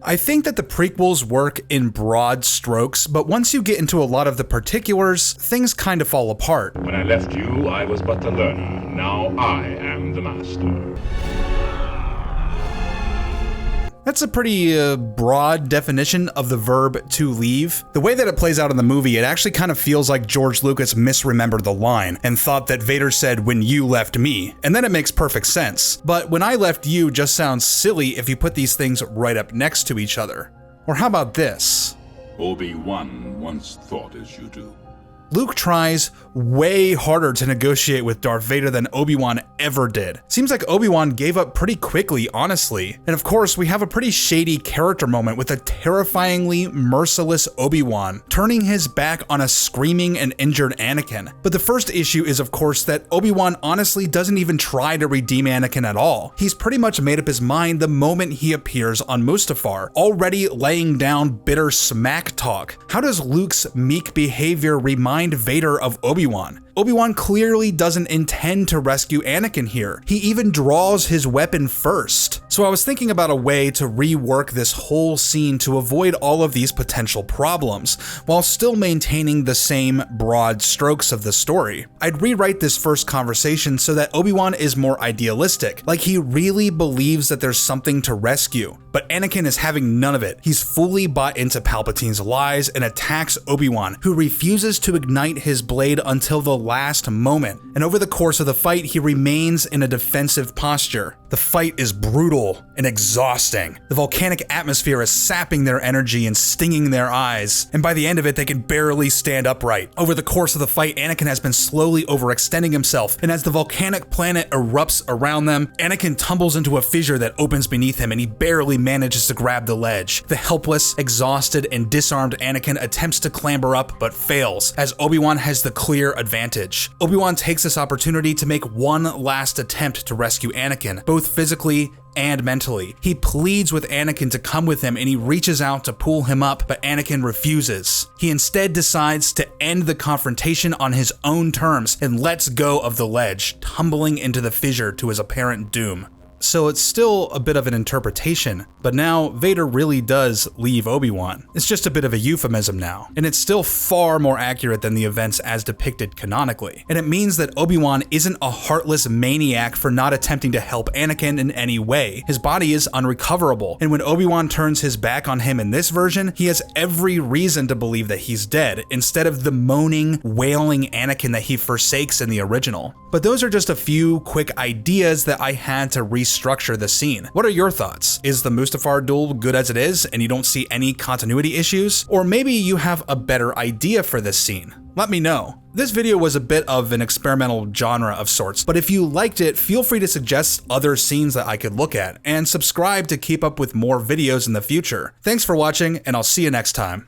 I think that the prequels work in broad strokes, but once you get into a lot of the particulars, things kind of fall apart. When I left you, I was but the learner. Now I am the master. That's a pretty broad definition of the verb to leave. The way that it plays out in the movie, it actually kind of feels like George Lucas misremembered the line and thought that Vader said, "when you left me," and then it makes perfect sense. But "when I left you" just sounds silly if you put these things right up next to each other. Or how about this? Obi-Wan once thought as you do. Luke tries way harder to negotiate with Darth Vader than Obi-Wan ever did. Seems like Obi-Wan gave up pretty quickly, honestly. And of course, we have a pretty shady character moment with a terrifyingly merciless Obi-Wan turning his back on a screaming and injured Anakin. But the first issue is, of course, that Obi-Wan honestly doesn't even try to redeem Anakin at all. He's pretty much made up his mind the moment he appears on Mustafar, already laying down bitter smack talk. How does Luke's meek behavior remind Vader of Obi-Wan? Obi-Wan clearly doesn't intend to rescue Anakin here. He even draws his weapon first. So I was thinking about a way to rework this whole scene to avoid all of these potential problems, while still maintaining the same broad strokes of the story. I'd rewrite this first conversation so that Obi-Wan is more idealistic, like he really believes that there's something to rescue. But Anakin is having none of it. He's fully bought into Palpatine's lies and attacks Obi-Wan, who refuses to ignite his blade until the last moment. And over the course of the fight, he remains in a defensive posture. The fight is brutal and exhausting. The volcanic atmosphere is sapping their energy and stinging their eyes. And by the end of it, they can barely stand upright. Over the course of the fight, Anakin has been slowly overextending himself. And as the volcanic planet erupts around them, Anakin tumbles into a fissure that opens beneath him and he barely manages to grab the ledge. The helpless, exhausted, and disarmed Anakin attempts to clamber up but fails, as Obi-Wan has the clear advantage. Obi-Wan takes this opportunity to make one last attempt to rescue Anakin, both physically and mentally. He pleads with Anakin to come with him and he reaches out to pull him up, but Anakin refuses. He instead decides to end the confrontation on his own terms and lets go of the ledge, tumbling into the fissure to his apparent doom. So it's still a bit of an interpretation, but now Vader really does leave Obi-Wan. It's just a bit of a euphemism now, and it's still far more accurate than the events as depicted canonically. And it means that Obi-Wan isn't a heartless maniac for not attempting to help Anakin in any way. His body is unrecoverable, and when Obi-Wan turns his back on him in this version, he has every reason to believe that he's dead, instead of the moaning, wailing Anakin that he forsakes in the original. But those are just a few quick ideas that I had to restructure the scene. What are your thoughts? Is the Mustafar duel good as it is and you don't see any continuity issues? Or maybe you have a better idea for this scene? Let me know. This video was a bit of an experimental genre of sorts, but if you liked it, feel free to suggest other scenes that I could look at, and subscribe to keep up with more videos in the future. Thanks for watching, and I'll see you next time.